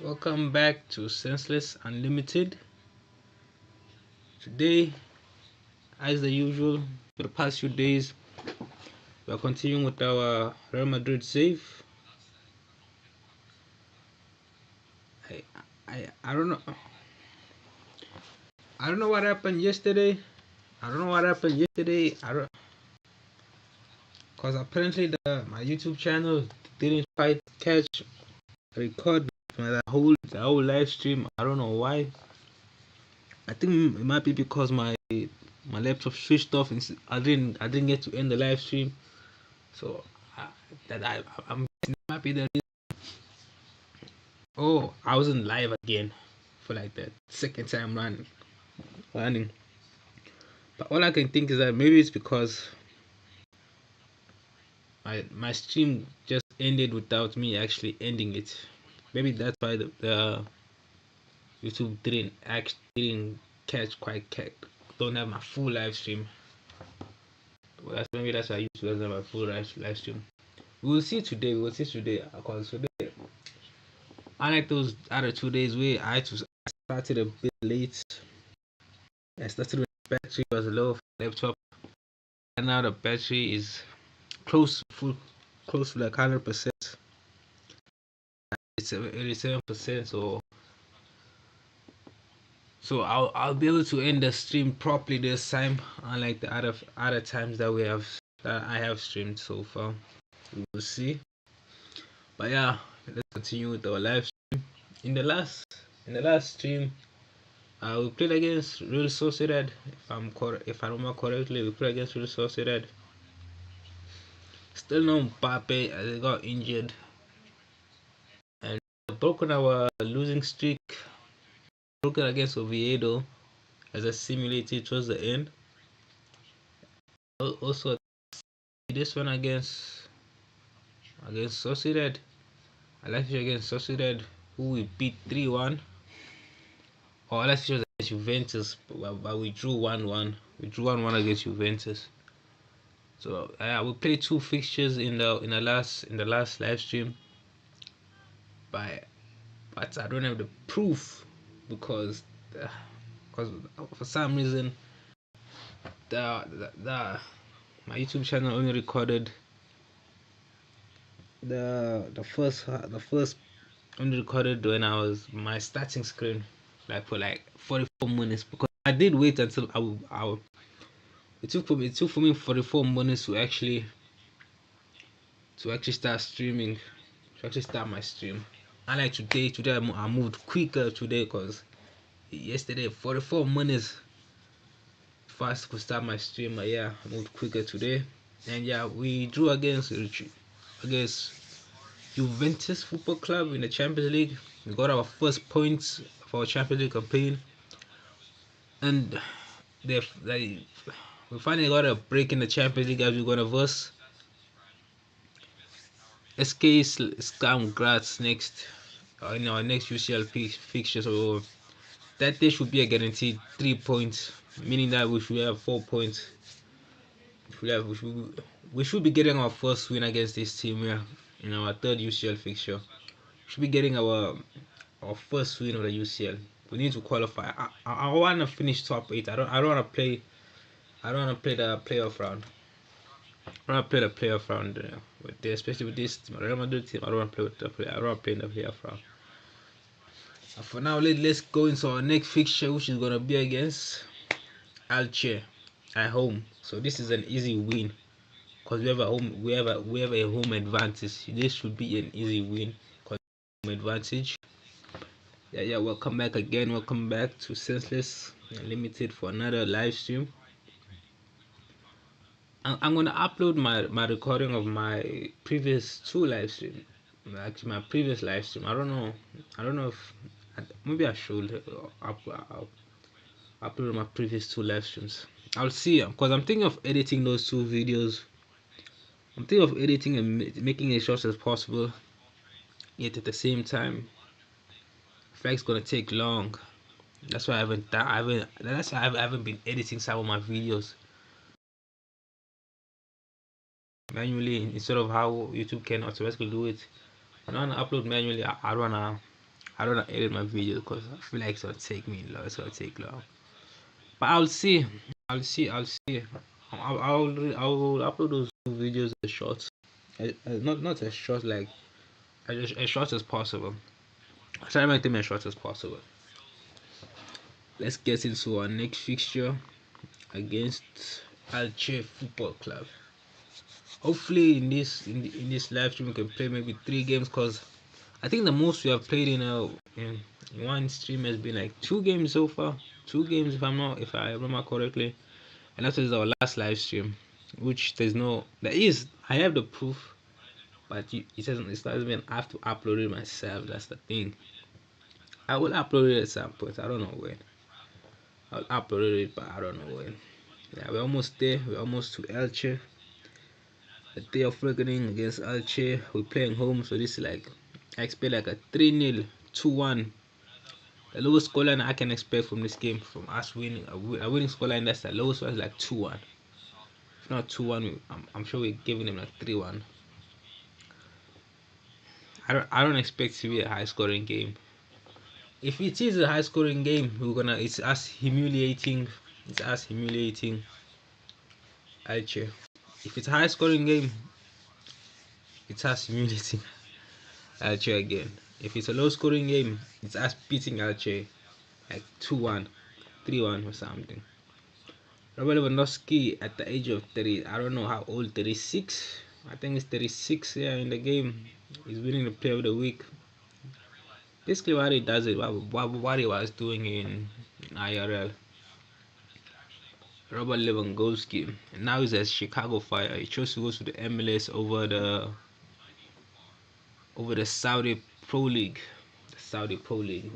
Welcome back to Senseless Unlimited. Today, as the usual, for the past few days, we are continuing with our Real Madrid save. I, I don't know. I don't know what happened yesterday. I don't know what happened yesterday. I don't, cause apparently my YouTube channel didn't quite catch record the whole live stream. I don't know why. I think it might be because my laptop switched off and I didn't get to end the live stream. So uh, that I'm guessing that might be the reason. Oh, I wasn't live again for like the second time running. But all I can think is that maybe it's because my stream just ended without me actually ending it. Maybe that's why the YouTube didn't catch quite catch, don't have my full live stream. Well, maybe that's why YouTube doesn't have a full live stream. We will see today. We will see today because today, unlike those other 2 days where I started a bit late. I started when the battery was low for the laptop, and now the battery is close to full, close to like 100%. It's 87%. So I'll be able to end the stream properly this time, unlike the other times that I have streamed so far. We will see. But yeah, let's continue with our live stream. In the last stream, we played against Real Sociedad. If I remember correctly, we played against Real Sociedad. Still no Mbappe as he got injured and broken our losing streak. broken against Oviedo as a simulated towards the end. Also, this one against Sociedad. I like it against Sociedad, who we beat 3-1. Or I like it against Juventus, but we drew 1-1. We drew 1-1 against Juventus. So we played two fixtures in the last live stream, but I don't have the proof because for some reason the my YouTube channel only recorded the first only recorded when I was my starting screen, like for like 44 minutes, because I did wait until it took for me 44 minutes to actually start streaming, to actually start my stream. I like today I moved quicker today because yesterday 44 minutes fast could start my stream, but yeah, I moved quicker today. And yeah, we drew against Juventus Football Club in the Champions League. We got our first points for our Champions League campaign, and we finally got a break in the Champions League as we're gonna verse SK Scam Graz next in our next UCL fixture. So that day should be a guaranteed 3 points, meaning that we should have 4 points. We should be getting our first win against this team here in our third UCL fixture. We should be getting our first win of the UCL. We need to qualify. I want to finish top 8. I don't want to play. I don't want to play the playoff round. I don't want to play the playoff round especially with this team, Real Madrid team. I don't want to play with the play. I don't want to play in the playoff round. For now, let's go into our next fixture, which is gonna be against Alche at home. So this is an easy win because we have a home advantage. This should be an easy win because home advantage. Yeah. Welcome back again. Welcome back to Senseless Limited for another live stream. I'm gonna upload my recording of my previous two live stream. Actually, my previous live stream. I don't know. If maybe I should upload my previous two live streams. I'll see because I'm thinking of editing those two videos. I'm thinking of editing and making it as short as possible. Yet at the same time, I feel like it's gonna take long. That's why I haven't. That's why I haven't been editing some of my videos manually instead of how YouTube can automatically do it. I don't wanna upload manually. I don't wanna edit my videos because I feel like it's gonna take me long. It's gonna take long. But I'll see. I'll see. I'll upload those videos as shorts. Not as short like as short as possible. I'll try to make them as short as possible. Let's get into our next fixture against Alche Football Club. Hopefully in this live stream we can play maybe 3 games because I think the most we have played in one stream has been like 2 games so far. 2 games if I remember correctly. And that is our last live stream. Which I have the proof, but it doesn't mean I have to upload it myself. That's the thing. I will upload it at some point. I don't know when. I'll upload it, but I don't know when. Yeah, we're almost there. We're almost to Elche. The day of reckoning against Elche. We're playing home, so this is like I expect like a 3-0, 2-1. The lowest scoreline I can expect from this game, from us winning a winning scoreline, that's the lowest one is like 2-1. If not 2-1, I'm sure we're giving them like 3-1. I don't expect to be a high scoring game. If it is a high scoring game, it's us humiliating. It's us humiliating Alche. If it's a high scoring game, it's us humiliating Alche again. If it's a low scoring game, it's us beating Alche like 2-1, 3-1 or something. Robert Lewandowski at the age of 30, I don't know how old, 36. I think it's 36. Yeah, in the game, he's winning the Player of the Week. Basically, what he does it, what he was doing in IRL. Robert Lewandowski. And now he's at Chicago Fire. He chose to go to the MLS over the Saudi Pro League,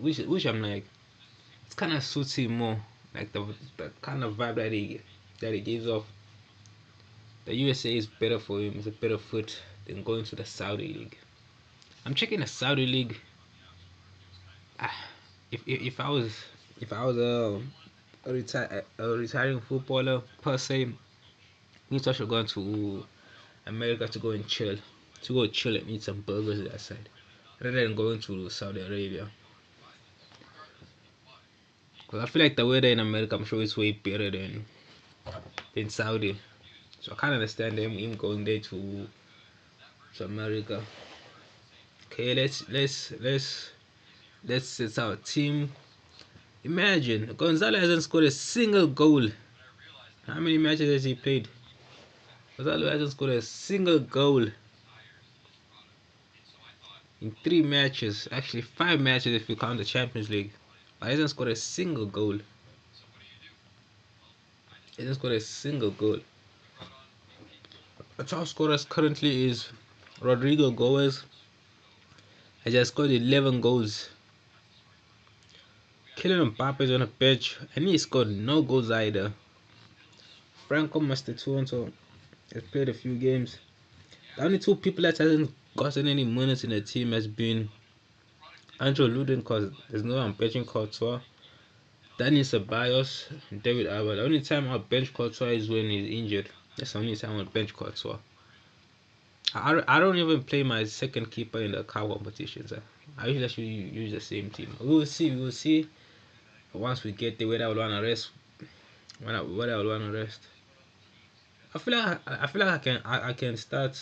which I'm like, It kind of suits him more, like the kind of vibe that he gives off. The USA is better for him. It's a better fit than going to the Saudi league. I'm checking the Saudi league. Ah, if I was a retiring footballer per se, means I should go to America to go and chill, and eat some burgers that side, rather than going to Saudi Arabia. Cause I feel like the weather in America, I'm sure it's way better than Saudi. So I can't understand him going there to America. Okay, let's set our team. Imagine Gonzalo hasn't scored a single goal. How many matches has he played? Gonzalo hasn't scored a single goal in 3 matches. Actually, 5 matches if you count the Champions League. But he hasn't scored a single goal. He hasn't scored a single goal. The top scorer currently is Rodrigo Goes. He just scored 11 goals. Kylian Mbappe is on the bench and he scored no goals either. Franco Mastituanto has played a few games. The only two people that hasn't gotten any minutes in the team has been Andrew Luden, because there's no one benching Courtois. Dani Ceballos, David Alba. The only time I'll bench Courtois is when he's injured. That's the only time I'll bench Courtois. I don't even play my second keeper in the car competitions. I usually actually use the same team. We will see. Once we get there, whether I will want to rest. Whether I will want to rest. I feel like I can start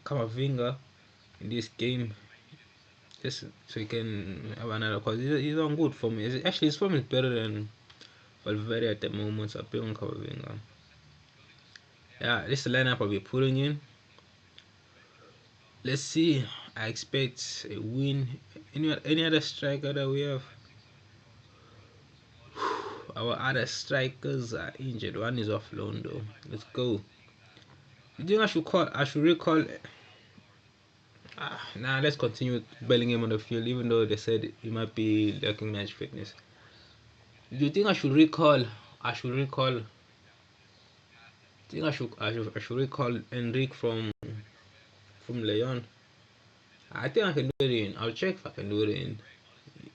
Kamavinga in this game, just so he can have another, because he's on good for me. Actually, his form is better than Valverde at the moment. So I play on Kamavinga. Yeah, this is the lineup I'll be putting in. Let's see. I expect a win. Any other striker that we have? Our other strikers are injured. One is off loan though. Let's go. You think I should recall? Nah, let's continue with Bellingham on the field, even though they said he might be lacking match fitness. Do you think I should recall? I should recall. Think I should recall Enrique from Leon. I think I can do it in. I'll check if I can do it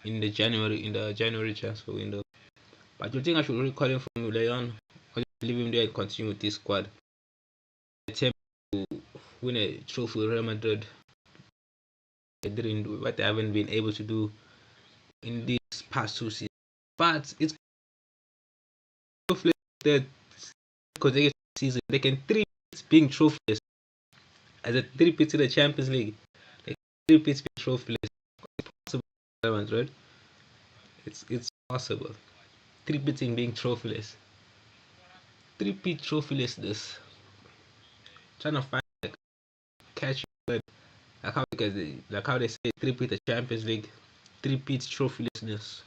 in the January transfer window. But do you think I should recall him from Leon, or just leave him there and continue with this squad? Attempt to win a trophy with Real Madrid. They didn't do what they haven't been able to do in these past 2 seasons. But it's that consecutive season they can three being trophyless as a three-peat in the Champions League. Like three-peat being trophyless. It's possible, right? It's possible. Three-peating being trophyless. Three-peat trophylessness. Trying to find like catch but like how they say three-peat the Champions League. Three-peat trophylessness.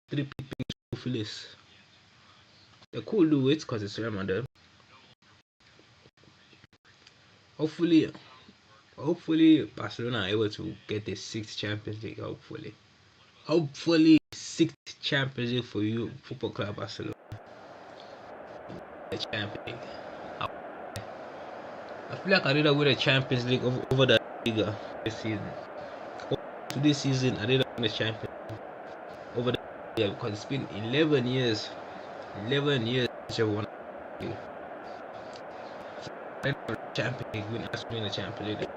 Three-peat being trophyless. They could do it because it's Real Madrid. Hopefully Barcelona are able to get the sixth Champions League. Hopefully sixth Champions League for you, Football Club Barcelona. The Champions League. I feel like I did win the Champions League over the Liga this season. To this season, I did win the Champions League over the Liga because it's been 11 years. 11 years since I won the league. Champions League win us win the Champions League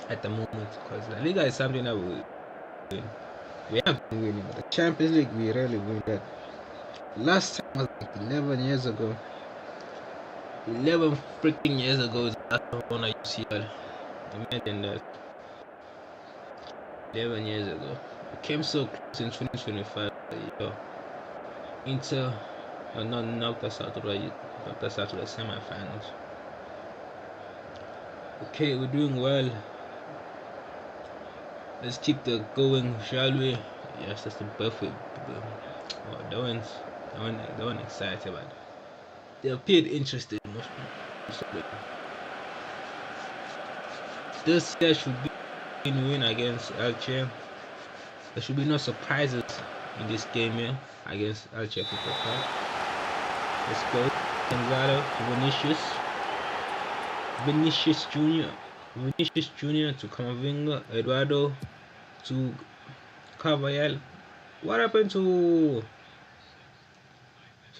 at the moment, because the Liga is something that we have been winning, but the Champions League we rarely win that. Last time was like 11 years ago. 11 freaking years ago is the last time I won a UCL. Imagine that. 11 years ago. We came so close in 2025. Inter not knocked us out of the semi-finals. Okay, we're doing well. Let's keep the going, shall we? Yes, that's the perfect. Oh, that one excited about it. They appeared interested. This year should be a win against Elche. There should be no surprises in this game here against Alche Football Club. Let's go. Gonzalo, Vinicius Jr. Vinicius Jr. to Camavinga, Eduardo to Carvajal. What happened to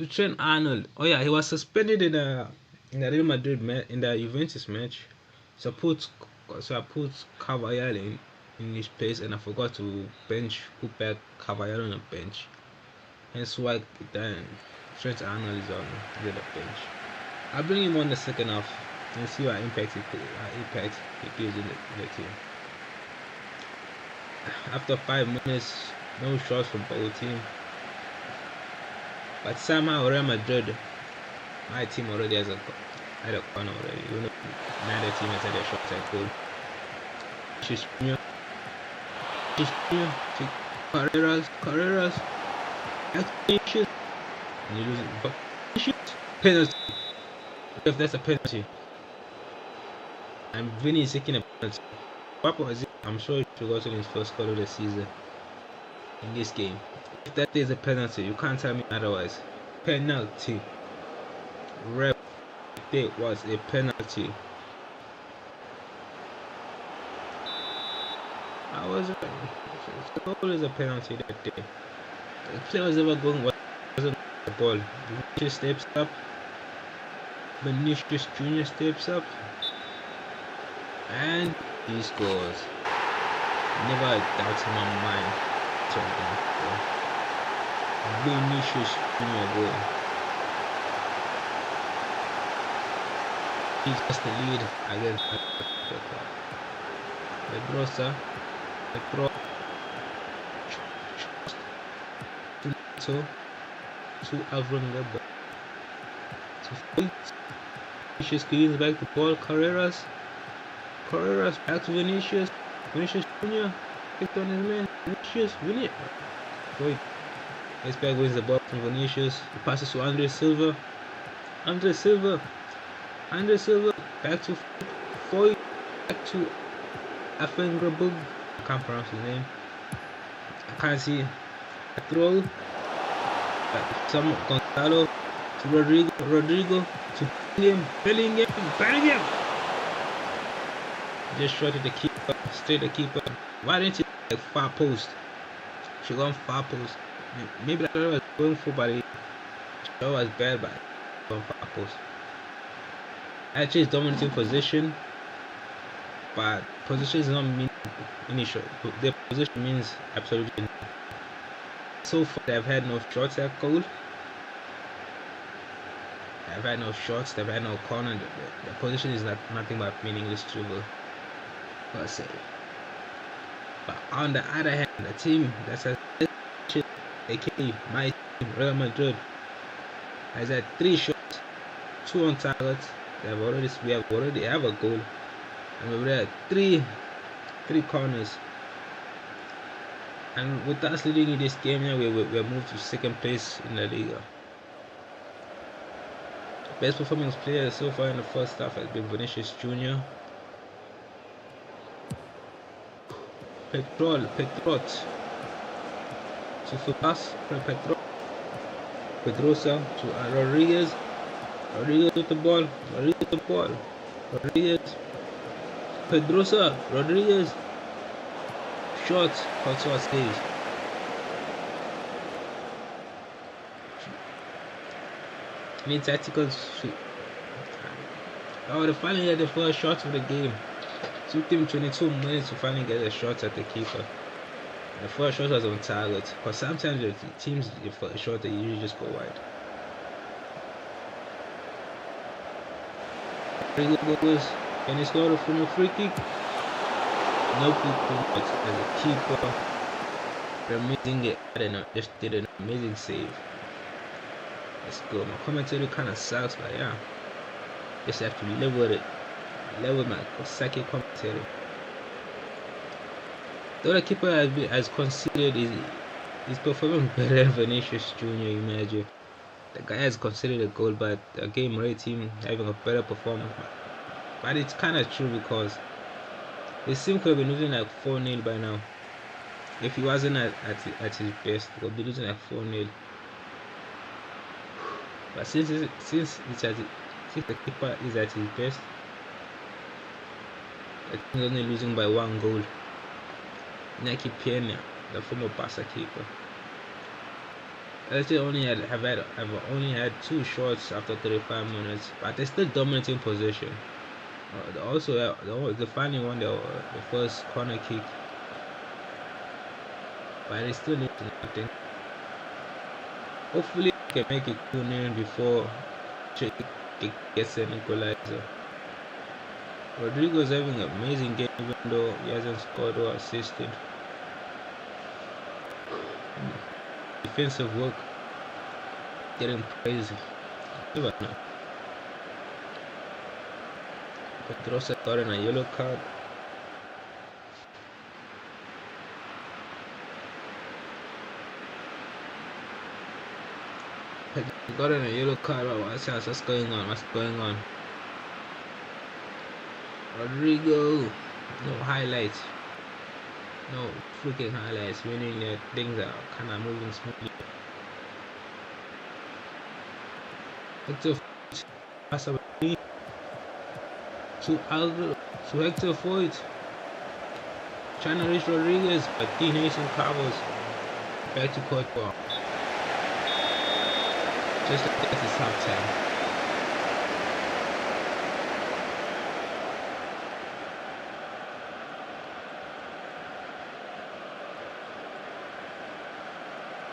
Trent Arnold? Oh yeah, he was suspended in the Real Madrid in the Juventus match. So I put Carvajal in his place, and I forgot to put back Carvajal on the bench. Hence why then Trent Arnold is on the bench. I'll bring him on the second half and see what impact he gives in the team. After 5 minutes, no shots from both teams. But somehow Real Madrid, my team already had a corner already. You know, neither team has had a shot at goal. Just Carreras, Vinicius, and you lose it. But penalty. If that's a penalty, and Vinny is taking a penalty. What was it? I'm sure he forgot his first goal of the season in this game. If that is a penalty, you can't tell me otherwise. Penalty. Ref, it was a penalty. I was right. The goal is a penalty that day. The player was ever going wasn't the ball. Vinicius steps up. Vinicius Jr. steps up. And he scores. Never a doubt in my mind. Vinicius Jr. goal. He gets the lead against Pedrosa. To Alvarado. To Vinicius cleans back the ball. Carreras back to Vinicius. Vinicius Jr. picked on his man. Vinicius. Wait. Back wins the ball from Vinicius. He passes to Andre Silva. Back to Foy. Back to Afengrabug. I can't pronounce his name. I can't see a throw. Some Gonzalo to Rodrigo to Bellingham. Just shot at the keeper, straight the keeper. Why didn't he like far post? She gone far post. Maybe that was going for, but it was bad, but going far post. Actually, it's dominating position, but position does not mean initial. Their position means absolutely nothing. So far, they've had no shots at goal. They've had no shots. They've had no corner. The position is nothing but meaningless dribble. Per se. But on the other hand, the team that has aka my team, Real Madrid, has had 3 shots, 2 on target. We already have a goal, and we've had three corners. And with us leading in this game, we're moved to second place in the Liga. Best performing player so far in the first half has been Vinicius Jr. Petrot to Futas, Pedrosa to Rodriguez with the ball, Pedrosa, Rodriguez, shot, Courtois saves. Need tactical sweep. Oh, they finally had the first shot of the game. It took them 22 minutes to finally get a shot at the keeper. The first shot was on target, because sometimes the teams, the first shot, they usually just go wide. Can he score from a free kick? No but as a keeper, amazing it. I don't know, just did an amazing save. Let's go. My commentary kind of sucks, but yeah, just have to live with it. Live with my second commentary. The other keeper has conceded is performing better than Vinicius Jr. Imagine the guy has conceded a goal, but the game rate team having a better performance. But it's kind of true because this team could have been losing like 4-0 by now. If he wasn't at his best, we'll be losing like 4-0. But since the keeper is at his best, I think he's only losing by 1 goal. Naki Pena, the former Barca keeper. They have only had 2 shots after 35 minutes, but they're still dominating possession. They finally won the first corner kick, but they still need nothing. Hopefully, they can make it 2-0 before Czech gets an equalizer. Rodrigo's having an amazing game, even though he hasn't scored or assisted. Defensive work, getting praise. Never know. Pedrosa got a yellow card. Got a yellow card. What's going on? What's going on? Rodrigo, no highlights. No freaking highlights, meaning that things are kind of moving smoothly. To Hector Foyt, trying to reach Rodriguez, but D Nation covers. Back to Courtois. Just like that, it's halftime.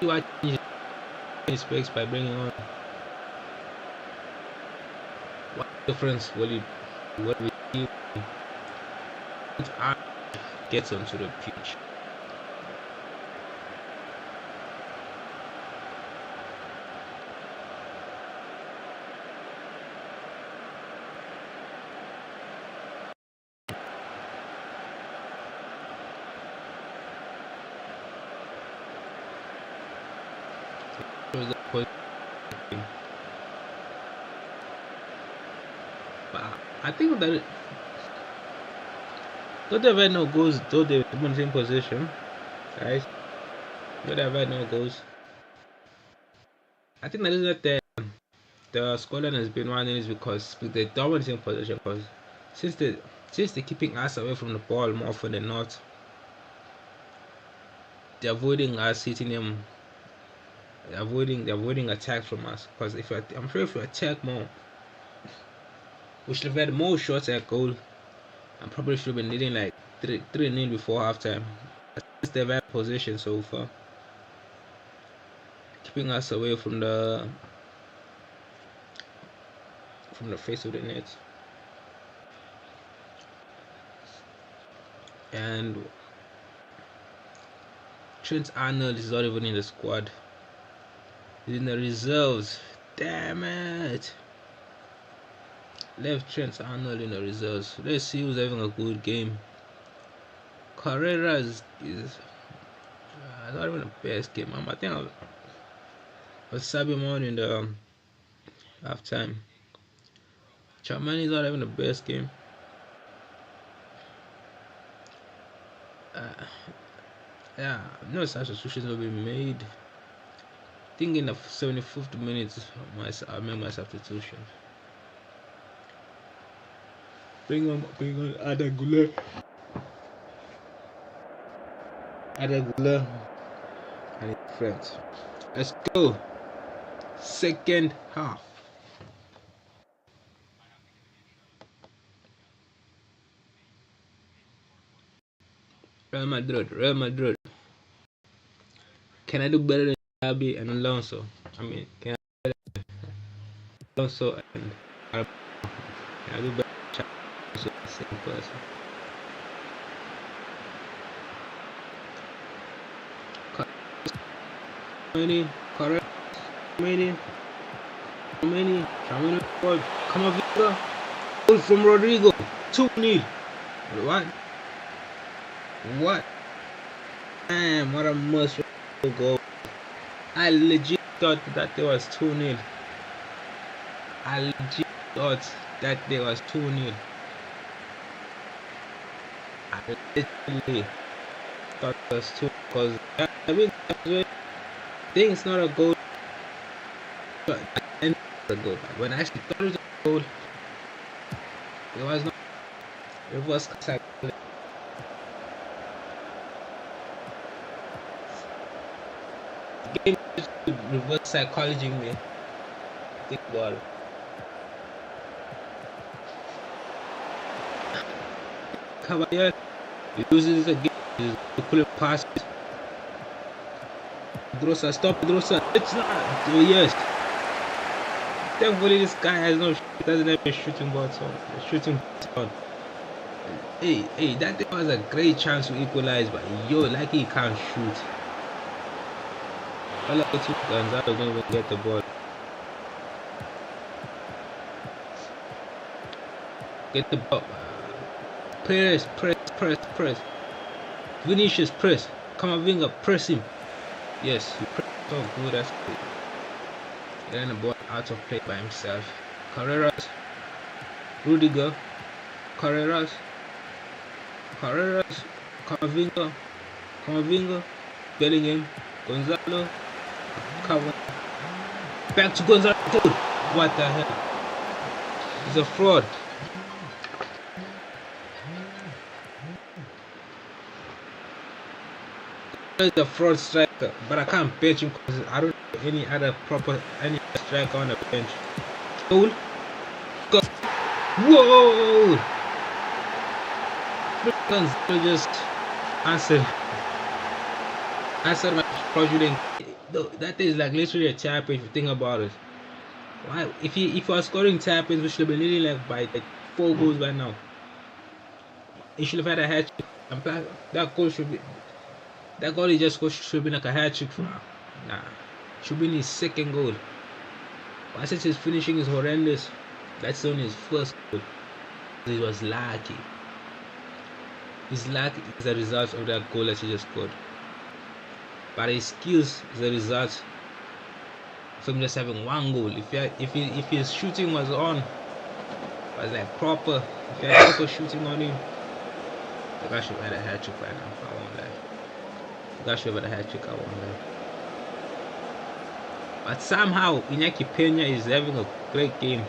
I change his specs by bringing on. What difference will we see if I gets onto the pitch? But I think that though they've had no goals, though they've been in the same position, guys. Though they've had no goals, I think that is that the scoreline has been one is because they're dominating position. Because since they're keeping us away from the ball more often than not, they're avoiding us hitting them. They're avoiding attacks from us. Because I'm sure if we attack more, we should have had more shots at goal. And probably should have been leading like 3-0 before halftime. Since they've had possession so far, keeping us away from the face of the net. And Trent Arnold is not even in the squad. He's in the reserves. Damn it! Left Trent Arnold in the reserves. Let's see who's having a good game. Carrera is not even the best game. I think I'll sub him on in the halftime. Chamani is not having the best game. Yeah, no substitutions will be made. I think in the 75th minute, I made my substitution. Bring on Adagula. And his friends. Let's go. Second half. Real Madrid. Can I do better than Xabi and Alonso? Can I do better than Alonso and Arbeloa? Can I do better than Xabi and the same person? Correct. Come on, Victor. Goal from Rodrigo. 2-0. What? Damn, what a must goal. I legit thought that there was 2-0. I legit thought that there was 2-0. I literally thought there was 2-0. because I mean, I think it's not a goal, but it's a goal. But when I actually thought it was a goal, it was not. Reverse psychology. Game reverse psychology, man. Think about it. Caballero, he loses the game. He's couldn't pass it. Drosa, stop Drosa. It's not. Oh, yes. Thankfully, this guy has no. Doesn't have a shooting ball. So shooting ball. Hey, that thing was a great chance to equalize, but yo, like he can't shoot. All I two Gonzalo don't even get the ball. Get the ball. Press. Vinicius, press. Camavinga, press him. Yes, he pressed so good. That's good. Getting the ball out of play by himself. Carreras, Rudiger, Carreras, Camavinga, Bellingham, Gonzalo, cover. Back to Gonzalo. Dude, what the hell? He's a fraud. He's a fraud striker, but I can't bench him because I don't have any other striker on the bench. Goal. Go. Whoa! Gonzalo just answered my fraudulent. That is like literally a tap if you think about it. Why? If he was scoring tap ins, we should have been leading like by like 4 goals by now. He should have had a hat trick. That goal should be. That goal he just scored should have been like a hat trick for now. Nah, should be his second goal. But since his finishing is horrendous, that's only his first goal. He was lucky. His luck is the result of that goal that he just scored. But his skills is the result of him just having 1 goal. If his shooting was on, was like proper, if he had proper shooting on him, the guy should have had a hat trick right now. I won't lie. The guy should have had a hat trick. I won't lie. But somehow Iñaki Peña is having a great game.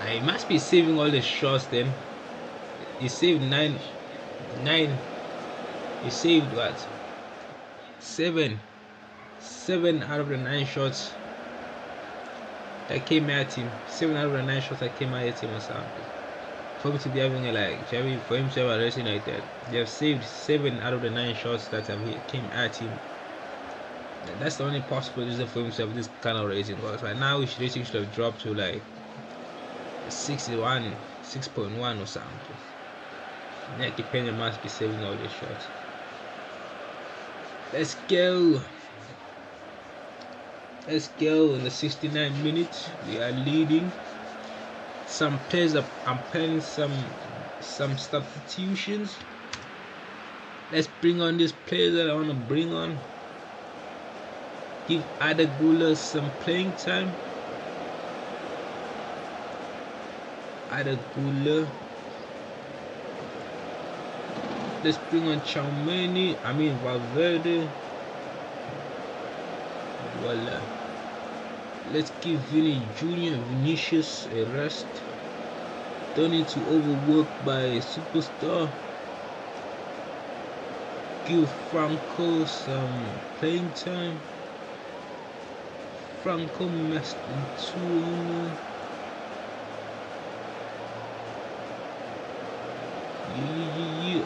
He must be saving all the shots then. He saved 9. He saved what? 7 out of the 9 shots that came at him. 7 out of the 9 shots that came at him or something. For him to be having for him to have a rating like that, they have saved 7 out of the 9 shots that came at him. That's the only possible reason for him to have this kind of rating. Because right now his rating should have dropped to like 6.1 or something. Iñaki Peña must be saving all the shots. Let's go. In the 69th minute, we are leading. Some players I'm planning some substitutions. Let's bring on these players that I want to bring on. Give Arbeloa some playing time. Arbeloa. Let's bring on Valverde. Voila. Let's give Vinicius a rest. Don't need to overwork by a superstar. Give Franco some playing time. Franco messed into. Yeah.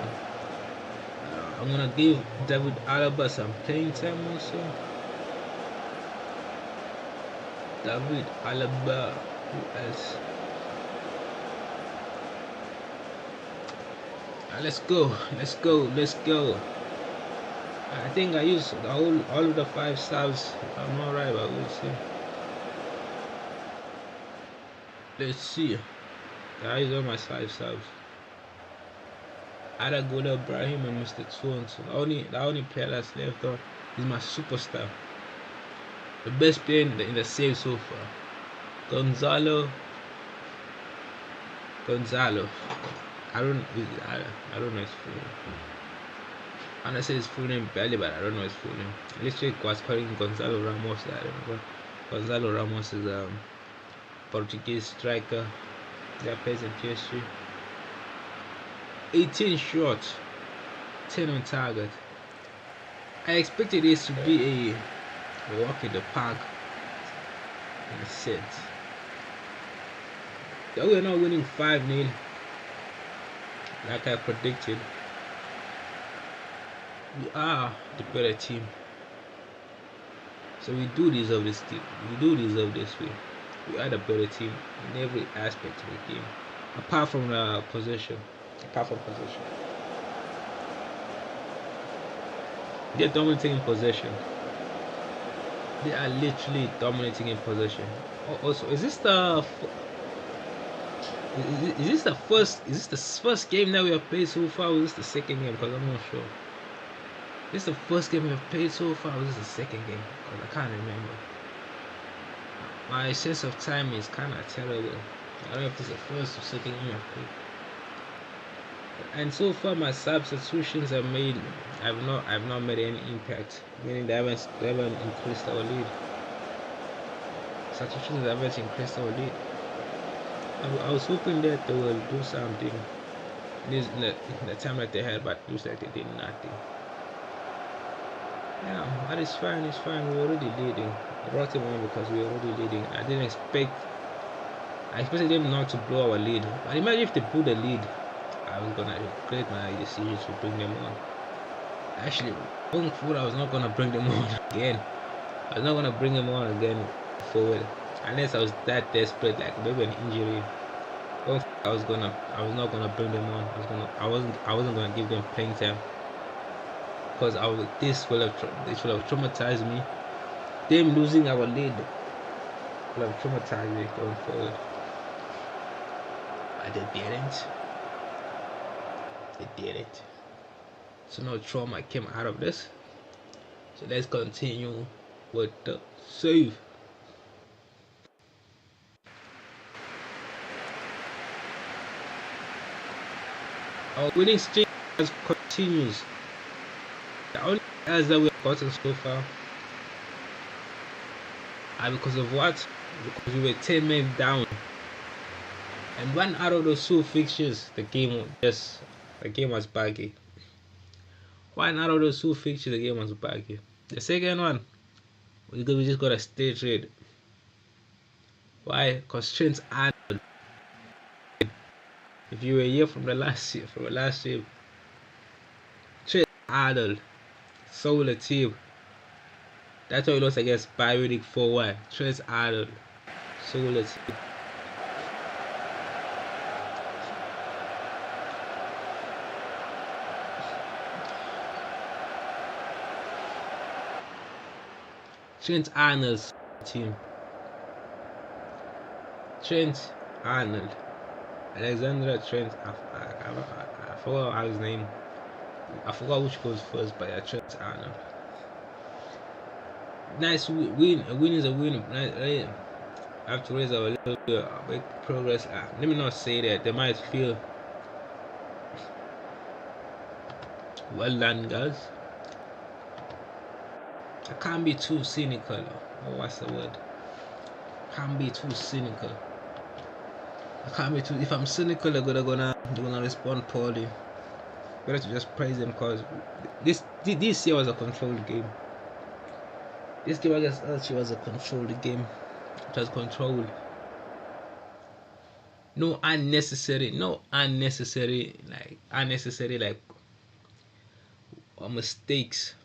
I'm gonna give David Alaba some playing time also. David Alaba. Who else? Let's go. I think I used all of the 5 subs. If I'm not right, but we'll see. Let's see. I used all my 5 subs. Arbeloa, Ibrahim, and Mr. So the only player that's left on is my superstar. The best player in the save so far. Gonzalo. I don't know his full name. I'm gonna say his full name barely, but I don't know his full name. I literally was calling Gonzalo Ramos. I don't know. Gonzalo Ramos is Portuguese striker that plays in PSG. 18 shots, 10 on target. I expected this to be a walk in the park in a sense. Though we're not winning 5-0 like I predicted, we are the better team. So we do deserve this team. We do deserve this win. We are the better team in every aspect of the game. Apart from the possession. Apart from possession. They're dominating in possession. They are literally dominating in possession. Also, is this the first game that we have played so far? Or is this the second game? Because I'm not sure. This is the first game we have played so far. Or is this the second game? Because I can't remember. My sense of time is kind of terrible. I don't know if this is the first or second game I've played. And so far, my substitutions I've not made any impact. Meaning they haven't increased our lead. Substitutions haven't increased our lead. I was hoping that they will do something in the time that they had, but it looks like they did nothing. Yeah, but it's fine. It's fine. We're already leading. I brought him on because we're already leading. I expected them not to blow our lead. But imagine if they blew the lead. I was gonna regret my decision to bring them on. Actually, going forward, I was not gonna bring them on again. I was not gonna bring them on again forward, unless I was that desperate, like maybe an injury. Going forward, I was not gonna bring them on. I wasn't gonna give them playing time because this will have traumatized me. Them losing our lead will have traumatized me going forward. But they didn't. They did it. So no trauma came out of this. So let's continue with the save. Our winning streak continues. The only errors that we have gotten so far are because of what? Because we were 10 men down. And one out of those two fixtures, the game was baggy. One out of those two fixtures, the game was baggy. The second one, we just got a stage trade. Why? Because Trent Arnold. If you were here from the last year, Trent Arnold sold a team. That's why we lost against Bayern 4-1. Trent Arnold sold a team. Trent Arnold's team. Trent Arnold. Alexander Trent. I forgot how his name. I forgot which goes first, but yeah, Trent Arnold. Nice win. A win is a win. I have to raise our little bit of progress. Let me not say that. They might feel well done, guys. I can't be too cynical. Oh, what's the word? Can't be too cynical. I can't be too. If I'm cynical, they're gonna respond poorly. Better to just praise them because this year was a controlled game. This game against us was a controlled game. It was controlled. No unnecessary mistakes.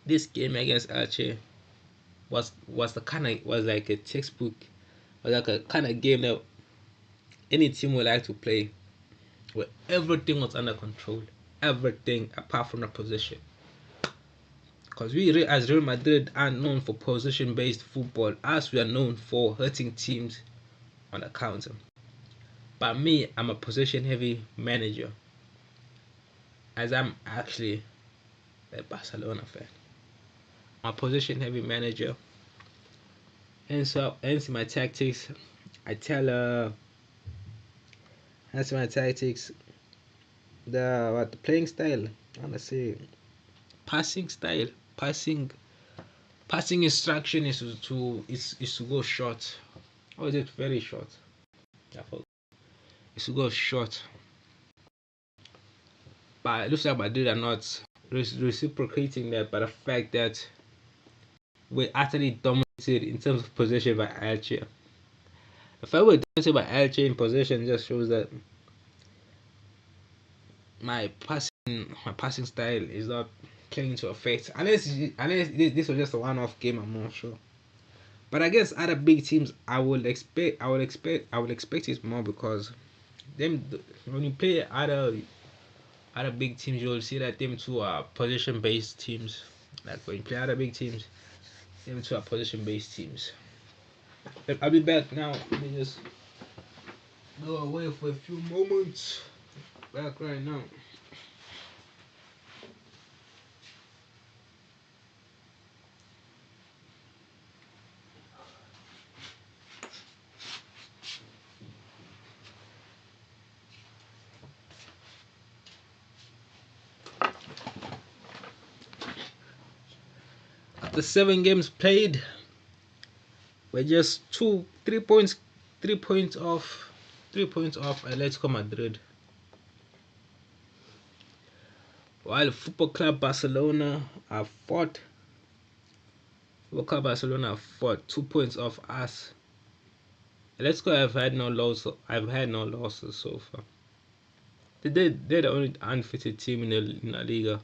This game against Archie was like a textbook, was like a kind of game that any team would like to play, where everything was under control, everything apart from the position. Because we as Real Madrid are known for position-based football, as we are known for hurting teams on the counter. But me, I'm a possession-heavy manager, as I'm actually a Barcelona fan. I'm a possession-heavy manager. Hence my tactics. That's my tactics. The playing style. I wanna say passing style, passing instruction is to go short. Or is it very short? Yeah, it's to go short. But it looks like Madrid are not reciprocating that by the fact that we're utterly dominated in terms of possession by Alche. The fact we're dominated by Alche in possession just shows that my passing style is not playing into effect. Unless this was just a one-off game, I'm not sure. But I guess other big teams, I would expect it more because them when you play other big teams, you'll see that them two are position-based teams. Like when you play other big teams, them two are position-based teams. But I'll be back now. Let me just go away for a few moments. Back right now. After 7 games played, we're just 3 points off, 3 points off Atletico Madrid. While Football Club Barcelona are fourth, 2 points off us. Atletico have had no loss. I've had no losses so far. They're the only undefeated team in La Liga.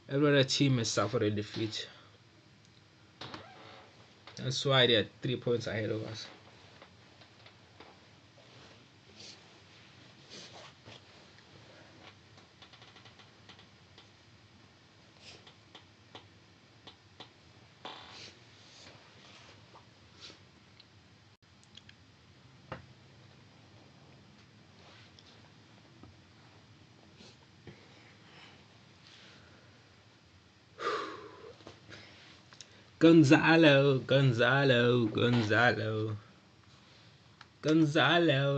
Every other team has suffered a defeat. That's why they're 3 points ahead of us. Gonzalo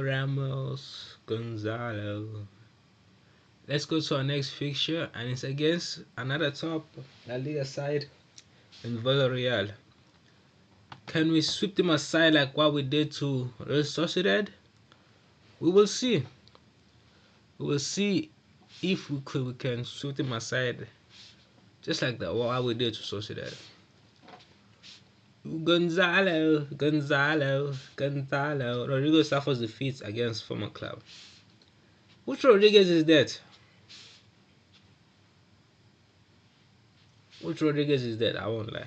Ramos, Gonzalo. Let's go to our next fixture, and it's against another top La Liga side in Villarreal. Can we sweep them aside like what we did to Real Sociedad? We will see. We will see if we can sweep them aside, just like that what we did to Sociedad. Gonzalo. Rodrigo suffers defeat against former club. Which Rodriguez is that? I won't lie.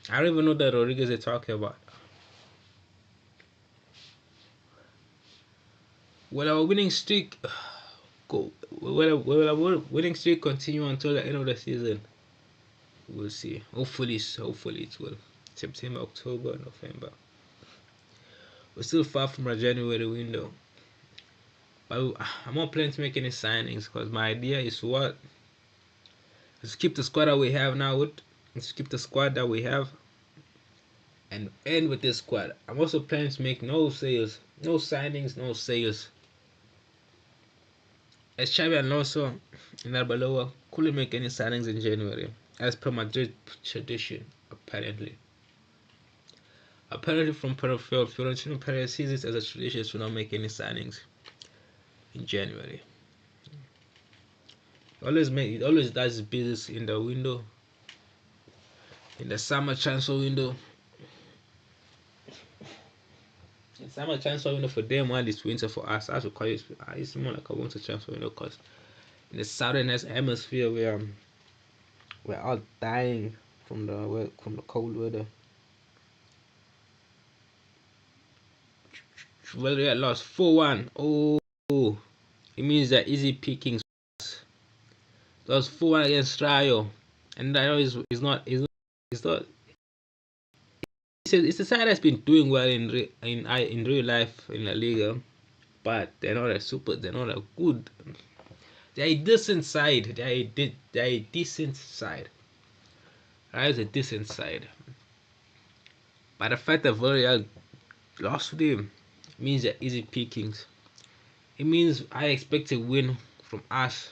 I don't even know that Rodriguez they're talking about. Will our winning streak winning streak continue until the end of the season? We'll see. Hopefully it will. September, October, November. We're still far from our January window. But I'm not planning to make any signings because my idea is what? Let's keep the squad that we have now. Let's keep the squad that we have and end with this squad. I'm also planning to make no sales, no signings, no sales. As Xabi Alonso and Arbeloa couldn't make any signings in January, as per Madrid tradition, apparently. Apparently, from Florentino Perez sees it as a tradition to not make any signings in January. It always does business in the window, in the summer transfer window. The summer transfer window for them while it's winter for us. I should call it. It's more like a winter transfer window because in the southern hemisphere we're all dying from the cold weather. Well, we lost 4-1. Oh, it means that easy pickings. That was 4-1 against Rayo, and Rayo is not. It's a side that's been doing well in real life in La Liga, but they're not a super. They're not a good. They're a decent side. They're a decent side. Rayo is a decent side. But the fact that Villarreal lost to them means they're easy pickings. It means I expect a win from us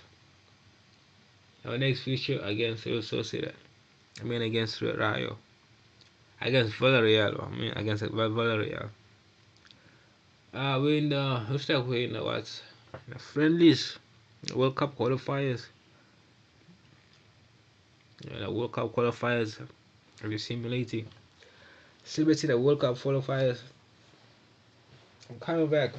Our next feature against Real Sociedad. I mean against Rayo. Against Villarreal. I mean against Villarreal. We in the looks like we in the what? The friendlies, the World Cup qualifiers. Yeah, the World Cup qualifiers. Are you simulating? Simulating the World Cup qualifiers. I'm coming back.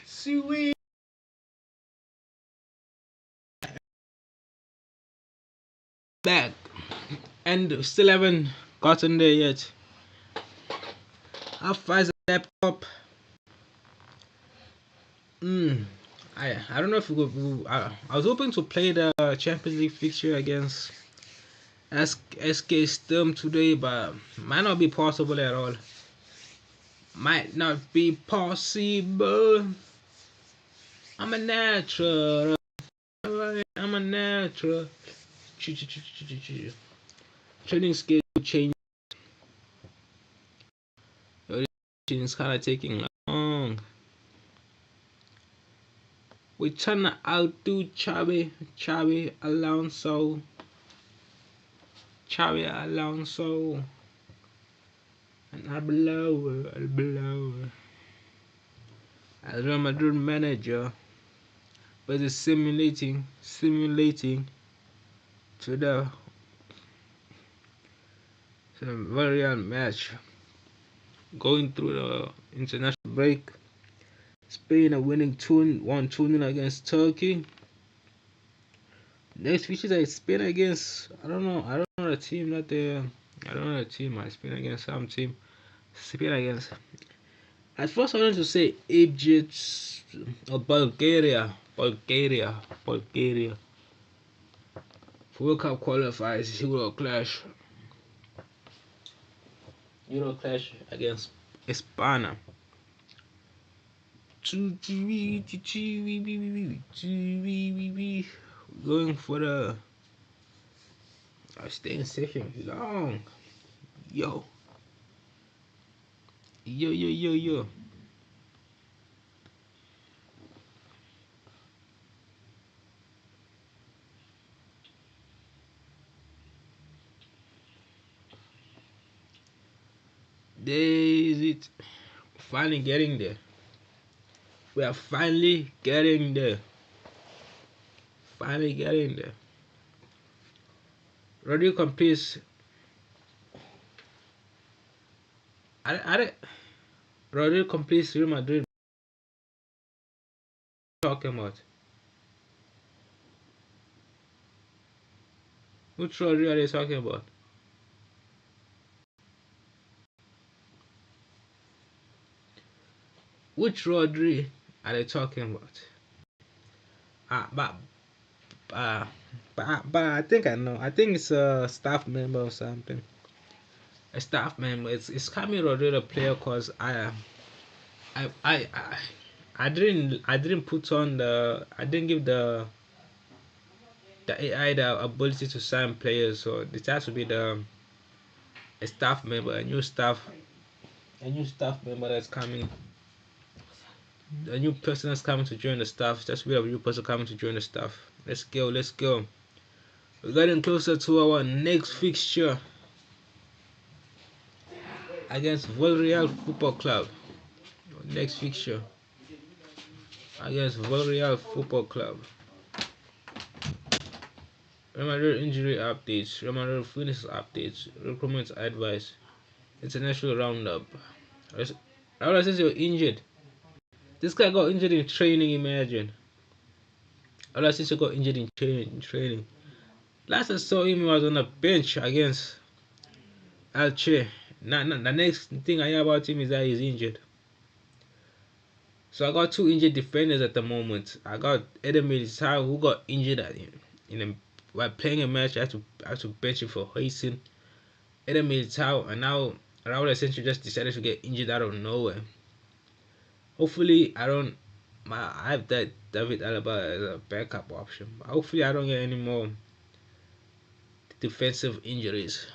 See we back and still haven't gotten there yet. How far is the laptop? I don't know if we could. I was hoping to play the Champions League fixture against SK Sturm today, but might not be possible at all. Might not be possible. I'm a natural. I'm a natural. Training schedule change. It's kind of taking long. We trying to outdo Xabi Alonso. Xabi Alonso and Arbeloa. As Real Madrid manager, but it's simulating to the very real match. Going through the international break, Spain are winning 1-2 against Turkey. Next features I Spain against I don't know the team that they I don't know the team I Spain against some team. Spain against at first I wanted to say Egypt or Bulgaria. World Cup qualifiers Euro clash against España. Going for the staying second long. Yo. There is it. Finally getting there. We are finally getting there. Rodrigo competes. Rodrigo completes Real Madrid. Talking about which Rodrigo are they talking about? Which Rodri are they talking about? Ah, uh, but I think I know. I think it's a staff member or something. A staff member. It's coming Rodri the player cause I I I I didn't put on the I didn't give the AI the ability to sign players, so it has to be the a staff member, a new staff member that's coming, a new person that's coming to join the staff. Just we have a new person coming to join the staff. Let's go. We're getting closer to our next fixture against Villarreal Football Club. Next fixture against Villarreal Football Club. Real Madrid injury updates, Real Madrid fitness updates, recruitment advice, international roundup. Raul says you're injured. This guy got injured in training, imagine. Raul says he got injured in training. Last I saw him, he was on the bench against Alche. The next thing I hear about him is that he's injured. So I got two injured defenders at the moment. I got Eden Militao who got injured while playing a match. I had to bench him for Hoisin. Eden Militao, and now Raul essentially just decided to get injured out of nowhere. Hopefully I have that David Alaba as a backup option. Hopefully I don't get any more defensive injuries.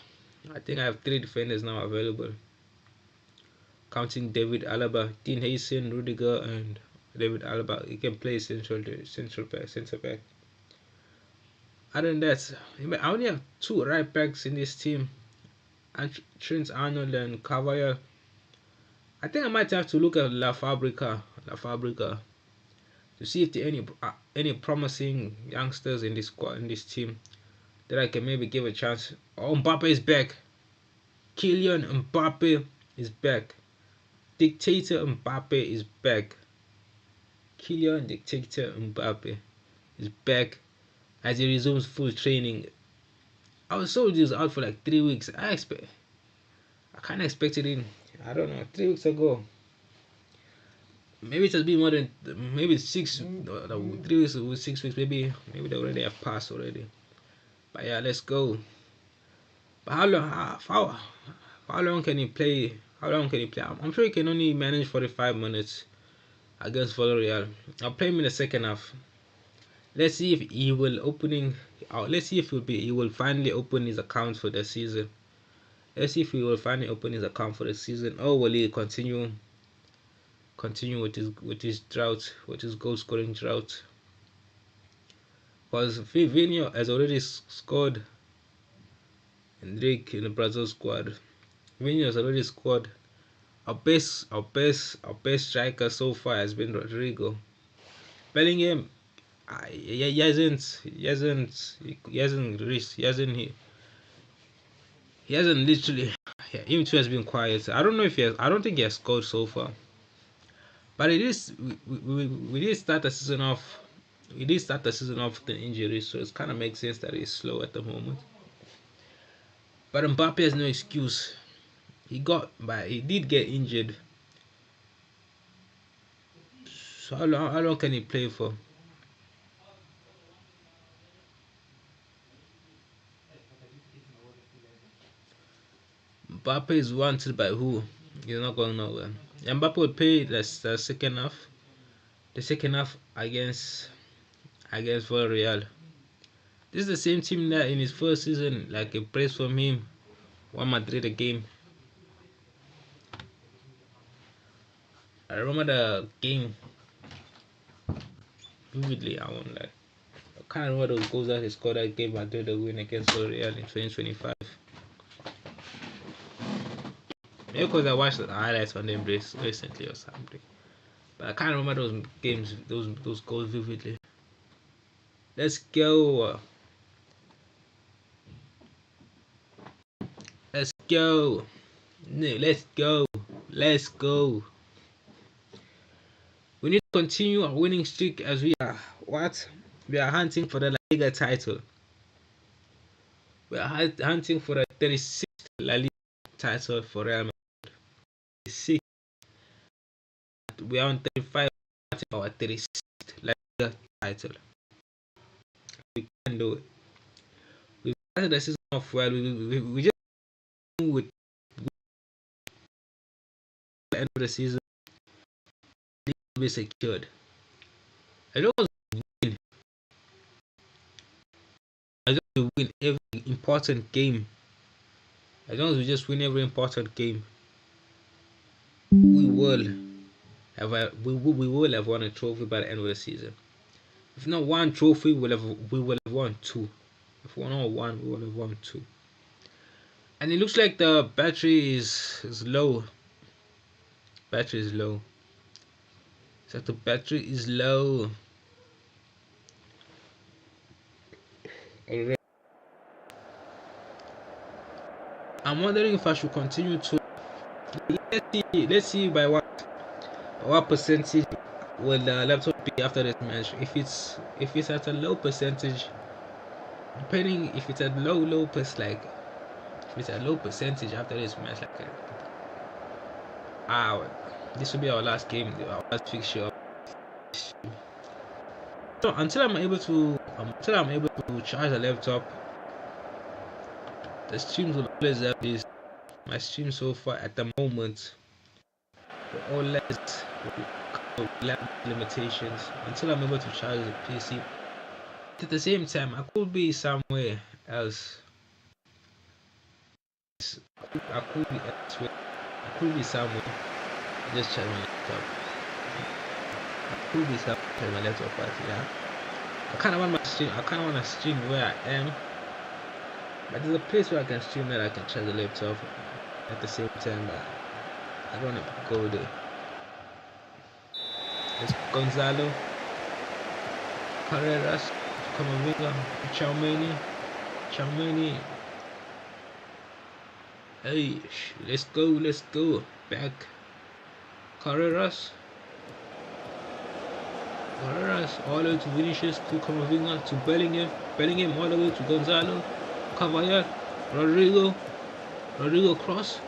I think I have 3 defenders now available, counting David Alaba, Dean Hayson, Rudiger, and David Alaba. He can play centre back. Other than that, I only have 2 right backs in this team, and Trent Arnold and Carvajal. I think I might have to look at La Fabrica, to see if there are any promising youngsters in this squad, in this team, that I can maybe give a chance. Oh, Mbappe is back. Kylian Mbappe is back. Dictator Mbappe is back. Kylian Dictator Mbappe is back as he resumes full training. I was told he was out for like 3 weeks. I kind of expected him, I don't know, 3 weeks ago. Maybe it has been more than, maybe 3 weeks or 6 weeks. Maybe they already have passed already. But yeah, let's go. But how long can he play? I'm sure he can only manage 45 minutes against Villarreal. I'll play him in the second half. Let's see if he will he will finally open his account for the season. Let's see if he will finally open his account for the season, or will he continue with his drought, with his goal scoring drought. Because Vivinho has already scored Enrique in the Brazil squad. Vivinho has already scored. Our best striker so far has been Rodrigo. Bellingham, he hasn't literally. Yeah, him too has been quiet. I don't know if I don't think he has scored so far. But it is we did start the season off. We did start the season off with an injury, so it kind of makes sense that he's slow at the moment. But Mbappe has no excuse. He did get injured. So how long can he play for? Mbappe is wanted by who? He's not going nowhere. Mbappe would play the second half. The second half against Villarreal. This is the same team that in his first season, like a praise from him, won Madrid a game. I remember the game vividly. I can't remember those goals that he scored that gave Madrid a win against Villarreal in 2025. Maybe because I watched the highlights on them recently or something. But I can't remember those games, those goals vividly. Let's go. Let's go. No, let's go. Let's go. We need to continue our winning streak as we are we are hunting for the La Liga title. We are hunting for the 36th La Liga title for Real Madrid. 36. We are on 35 for our 36th La Liga title. We can do it. We started the season off well. We just with the end of the season will be secured. As long as we win every important game, as long as we just win every important game, we will have won a trophy by the end of the season. If not one trophy, we will have won 2. If 101, we would have won 2. And it looks like the battery is low. Battery is low. So the battery is low. Alright. I'm wondering if I should continue to. Let's see by what percentage will the laptop be after this match. If it's at a low percentage, depending if it's at low like if it's at low percentage after this match, like this will be our last game, our last fixture. So until I'm able to charge the laptop, the streams will always have this. My stream so far at the moment, the all less limitations until I'm able to charge the PC. At the same time, I could be somewhere else. I could be elsewhere. I could be somewhere. Just charge my laptop. I could be somewhere charge my laptop, but yeah. I kind of want my stream. I kind of want to stream where I am, but there's a place where I can stream that I can charge the laptop at the same time. But I don't want to go there. It's Gonzalo, Carreras, Camavinga, Chaumeni. Hey, let's go. Back. Carreras, all the way to Vinicius, to Camavinga, to Bellingham all the way to Gonzalo, Cavalier, Rodrigo cross,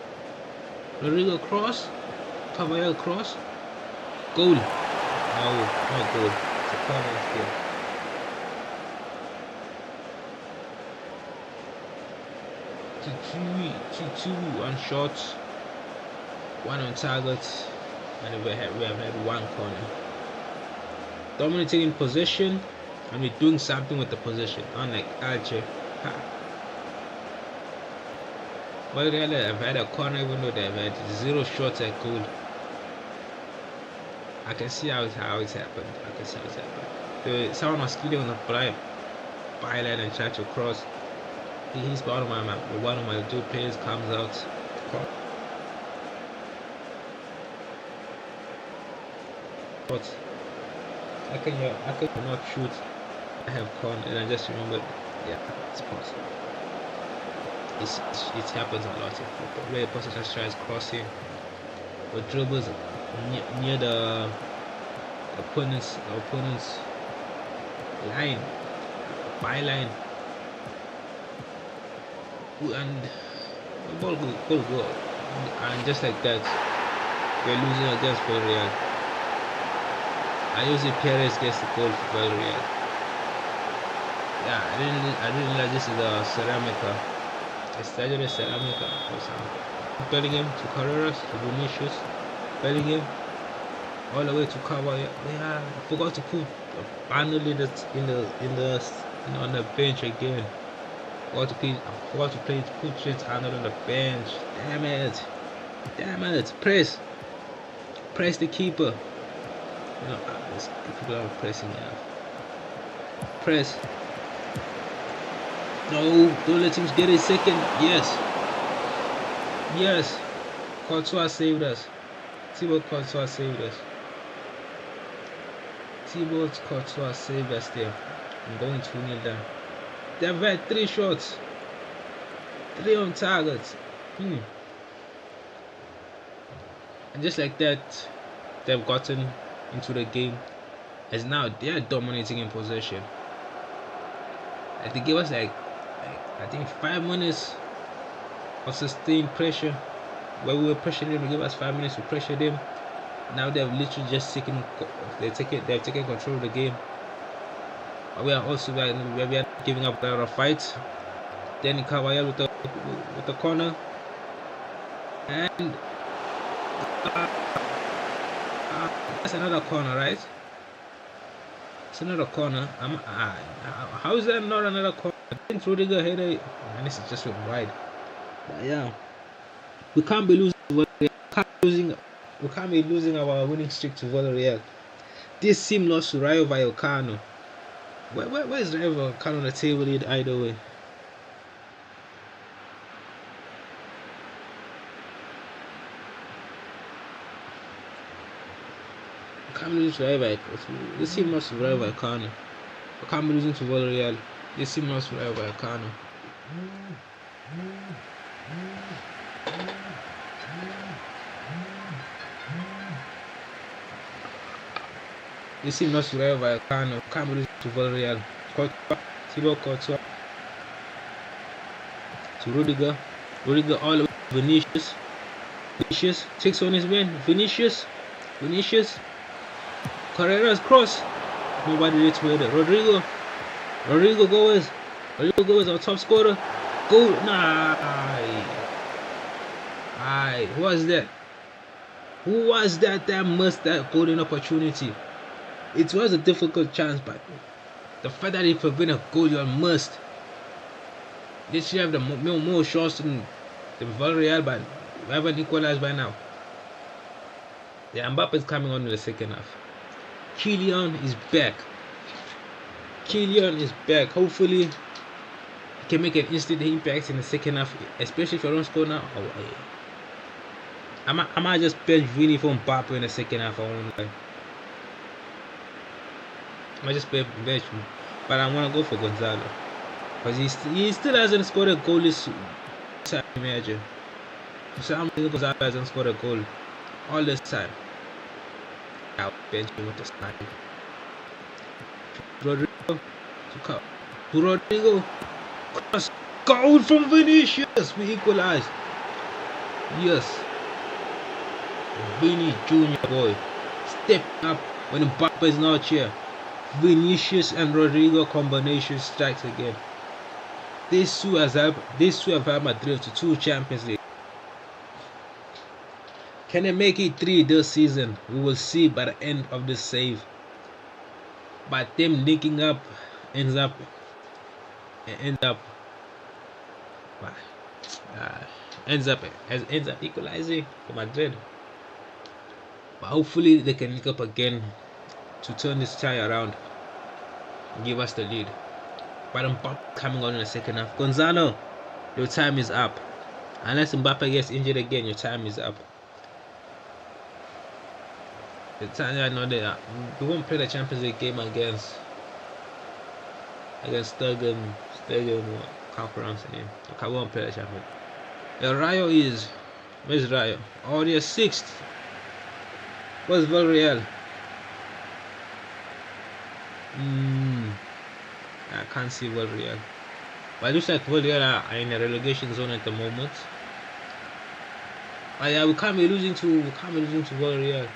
Cavalier cross, goal. No, not goal. It's a corner here. Two on shots, one on target, and we have had one corner. Dominating possession, and we're doing something with the possession, unlike Alche. But really, I've had a corner even though they've had 0 shots at goal. I can see how it's happened. Someone was killing on the byline and tried to cross. He's one of my two players comes out. But I can not shoot. I have corner, and I just remembered. Yeah, it's possible. It happens a lot. Where a person just tries crossing or dribbles near the opponent's line, byline, and the ball go, and just like that, we're losing against Real. I use Perez gets the goal for Real. Yeah, I didn't realize this is the Ceramica. Estadio de Ceramica or something. Bellingham to Carreras to Vinicius. Bellingham all the way to Cavalier. Yeah, I forgot to put Arnold on the bench again. I forgot to put Trent Arnold on the bench. Damn it! Press the keeper. People are pressing out. Press. No, don't let him get a second. Yes. Courtois saved us. Thibaut Courtois saved us there. I'm going 2-0 down. They've had 3 shots. 3 on targets. And just like that, they've gotten into the game. As now they are dominating in possession. They gave us like I think 5 minutes of sustained pressure where we were pressuring them. They gave us 5 minutes to pressure them. Now they've literally just taken control of the game. But we are not giving up another fight. Then Cavalier with the corner, and that's another corner, right? It's another corner. How is that not another corner? I think Rudiger had and this is just wide. But yeah, we can't be losing. We can't be losing our winning streak to Villarreal. This team lost to Rayo Vallecano. Where's the ever kind on the table either way? I can't be losing to Rival. This team must survive by Connor. I can't be losing to Villarreal. This team must survive by Connor. This team must survive by Connor. I can't be losing to Villarreal. Thibaut Courtois to Rudiger. Rudiger all the way to Vinicius. Vinicius takes on his man. Vinicius. Carrera's cross. Nobody did to it. Rodrigo goes. Our top scorer. Goal. Nah. Aye. Who was that? That missed that golden opportunity? It was a difficult chance, but the fact that he prevented a goal, you must. They should have the more shots than Villarreal, but we haven't equalized by now. Yeah, Mbappe is coming on in the second half. Kylian is back. Hopefully, he can make an instant impact in the second half, especially if I don't score now. Oh, yeah. I might just bench Vini for Mbappe in the second half. I won't lie. I might just bench him, but I want to go for Gonzalo because he still hasn't scored a goal this time. Imagine. So Gonzalo hasn't scored a goal all this time. I'll bench him with the snipe. Rodrigo, cross, goal from Vinicius. We equalize. Yes, Vini Junior boy, step up when Mbappe is not here. Vinicius and Rodrigo combination strikes again. These two have helped Madrid to 2 Champions League. Can they make it 3 this season? We will see by the end of the save. But them linking up ends up equalizing for Madrid. But hopefully they can link up again to turn this tie around and give us the lead. But Mbappe coming on in the second half. Gonzalo, your time is up. Unless Mbappe gets injured again, your time is up. The time I know that we won't play the Champions League game against Stadium. Can't pronounce the name. Okay, we won't play the Champions League. Rayo is, where's Rayo? Oh, they're 6th. Where's Villarreal? I can't see Villarreal. But it looks like Villarreal are in a relegation zone at the moment. Oh yeah, we can't be losing to Villarreal.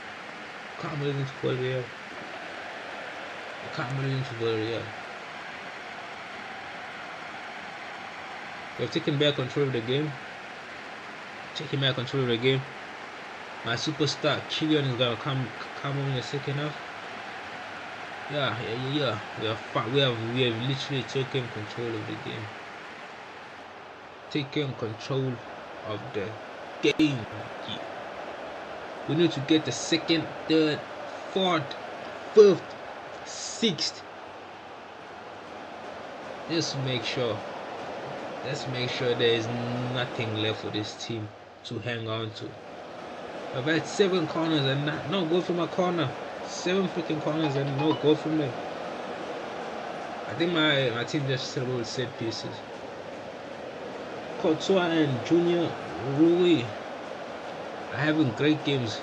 We've taken back control of the game. My superstar Kylian is gonna come on in the second half. Yeah. We have literally taken control of the game. We need to get the 2nd, 3rd, 4th, 5th, 6th. Let's make sure there is nothing left for this team to hang on to. I've had 7 corners and no goal from a corner. 7 freaking corners and no goal from them. I think my team just struggled with set pieces. Courtois and Junior Rui are having great games.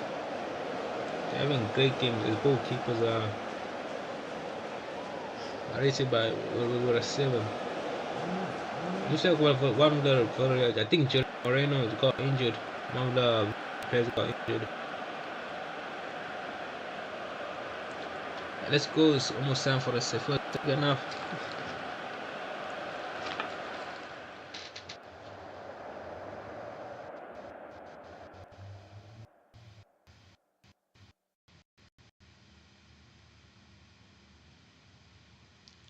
The goalkeepers are rated by with a 7. Looks like one of the I think Jerry Moreno got injured. One of the players got injured. Let's go. It's almost time for the second half.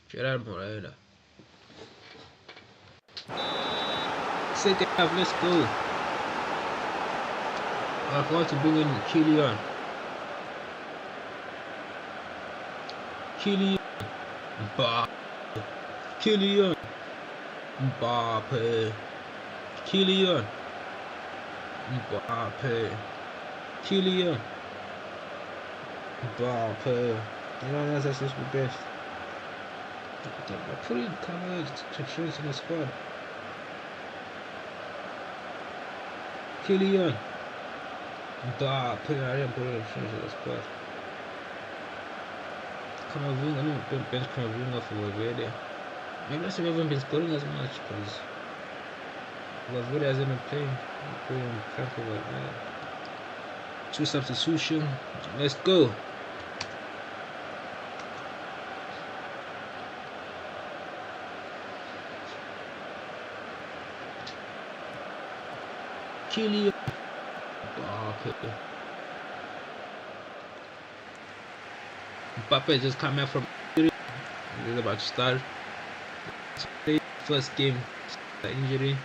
Gerard Moreno. Second half, let's go. I forgot to bring in Kylian. Bah. Kylian Mbappe. Kylian Mbappe. Kylian Mbappe. You know that's just the best. I put in coverage to choose in the squad. Kylian Mbappe. I didn't put in the squad. Come on, I don't bench Camavinga for Valverde. Maybe that's why I haven't been scoring as much because Valverde hasn't been playing. Playing Franco Valverde. Two substitution. Let's go. Kylian Mbappe. Mbappe just came out from injury. He's about to start. First game, the injury.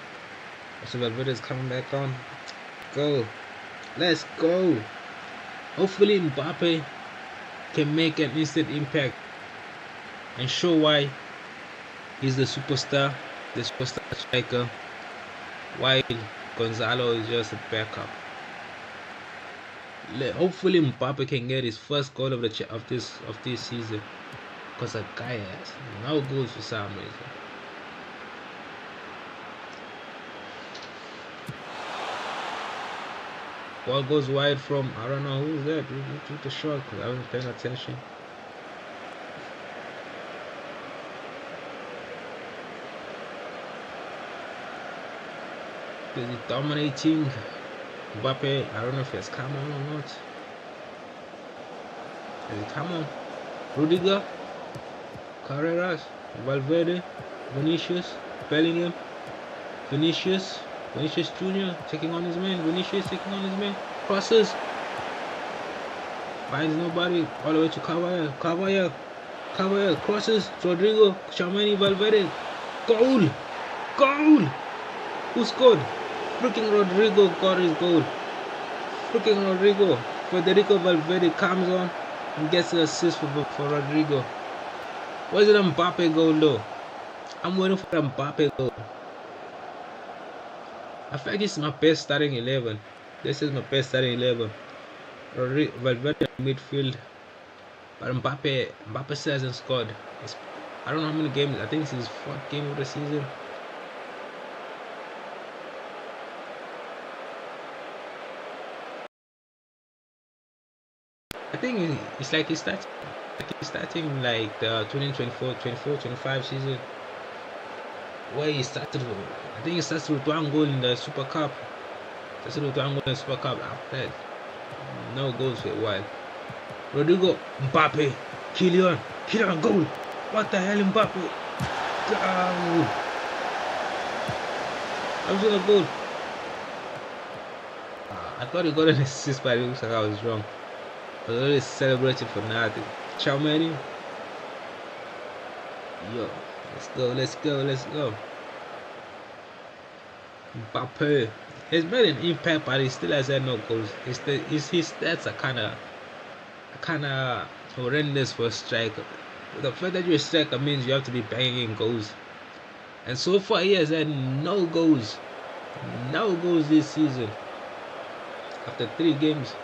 So Valverde is coming back on. Go. Let's go. Hopefully Mbappe can make an instant impact and show why he's the superstar striker, while Gonzalo is just a backup. Hopefully Mbappe can get his first goal of this season, because the guy has no goals for some reason. Ball goes wide from, I don't know who's that. Who took the shot? Because I wasn't paying attention. Is he dominating? Mbappe, I don't know if he has come on or not. Has he come on? Rudiger, Carreras, Valverde, Vinicius, Bellingham, Vinicius Jr. taking on his man. Vinicius taking on his man. Crosses. Finds nobody. All the way to Carvajal. Crosses. Rodrigo. Tchouaméni. Valverde. Goal. Who scored? Freaking Rodrigo got his goal. Federico Valverde comes on and gets the assist for Rodrigo. Where's the Mbappe goal though? I'm waiting for the Mbappe goal. I feel like this is my best starting 11. This is my best starting 11. Valverde in midfield. But Mbappe still hasn't scored. I don't know how many games. I think it's his 4th game of the season. I think it's like he's starting like the 2024-25 season, where he started with, I think he started with 1 goal in the Super Cup. After that, no goals for a while. Rodrigo, Mbappe, Kylian goal. What the hell, Mbappe? Goal. I was gonna goal. I thought he got an assist, but it looks like I was wrong. I was already celebrating for nothing. Tchouaméni. Yo, let's go. Mbappe has made an impact, but he still has had no goals. His stats are kinda horrendous for a striker. The fact that you're a striker means you have to be banging in goals. And so far he has had no goals. No goals this season. After 3 games.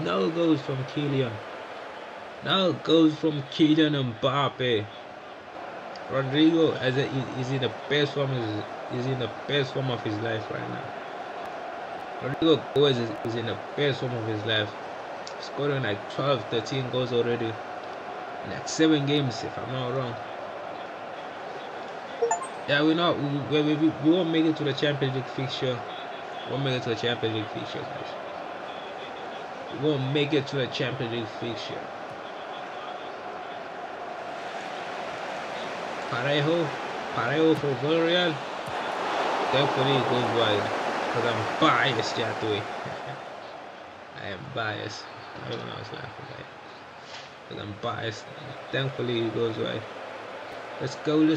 No goals from Kylian. No goals from Kylian Mbappe. Rodrigo is in the best form. Is in the best form of his life right now. Rodrigo is in the best form of his life. Scoring like 12, 13 goals already in like 7 games, if I'm not wrong. Yeah, we won't make it to the Champions League fixture. We won't make it to the Champions League fixture, guys. We won't make it to the Champions League fixture. Parejo for Villarreal. Definitely goes wide. Because I'm biased, Jatui. I am biased. I don't know what's laughing at. Because I'm biased. Thankfully he goes wide. Let's go. The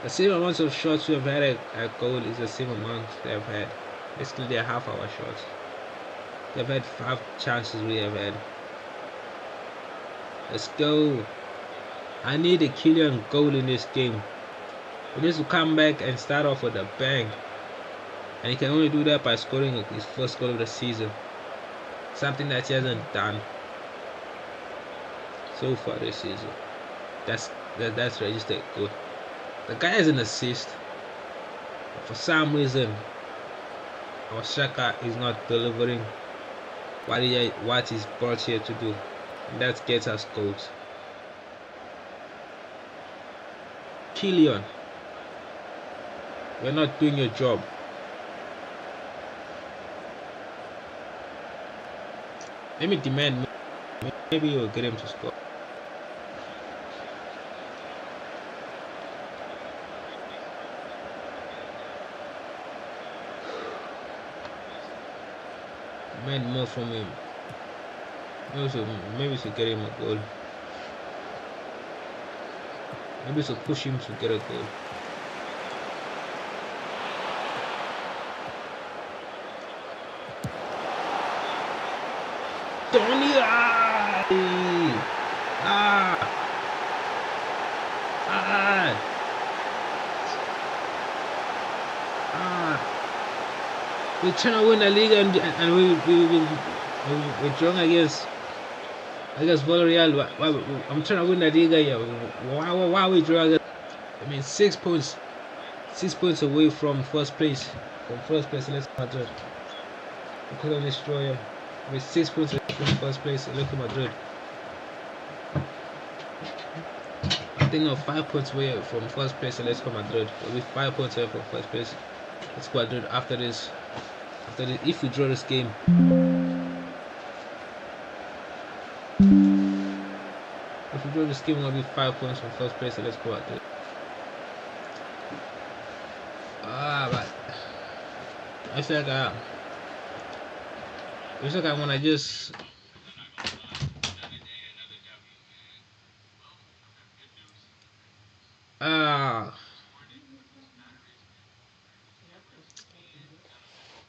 same amount of shots we have had at goal is the same amount they have had. Basically they're half our shots. They've had 5 chances we have had. Let's go. I need a Kylian goal in this game. He needs to come back and start off with a bang. And he can only do that by scoring his first goal of the season. Something that he hasn't done so far this season. That's registered good. The guy has an assist. But for some reason, our Shaka is not delivering what he's brought here to do. And that gets us goals. Kylian, you're not doing your job. Let me demand, maybe you'll get him to score. Demand more from him. Maybe we should get him a goal. Maybe we should push him to get a goal. Tony! We're trying to win the league and we're drawing against Villarreal. I'm trying to win the league here. Why are we drawing? I mean, 6 points. 6 points away from first place. Let's Madrid. Because of this draw here. With 6 points away from first place, Atletico Madrid. I think of 5 points away from first place, Atletico Madrid. With 5 points away from first place, Atletico Madrid. After this, if we draw this game, we'll be 5 points from first place. Let's go at it. But I feel like I wanna just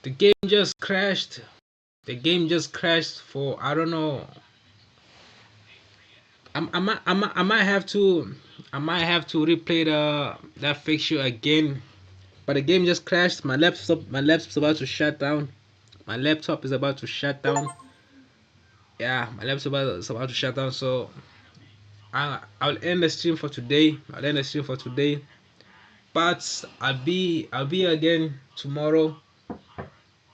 the game just crashed. The game just crashed for I don't know. I might have to replay that fixture again. But the game just crashed. My laptop's about to shut down. My laptop is about to shut down. Yeah, my laptop is about to shut down. So I'll end the stream for today. But I'll be again tomorrow.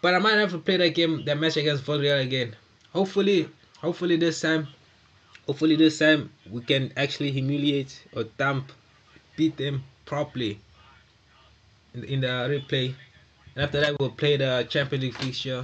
But I might have to play that match against Villarreal again. Hopefully this time we can actually humiliate or beat them properly in the replay. And after that we'll play the Champions League fixture.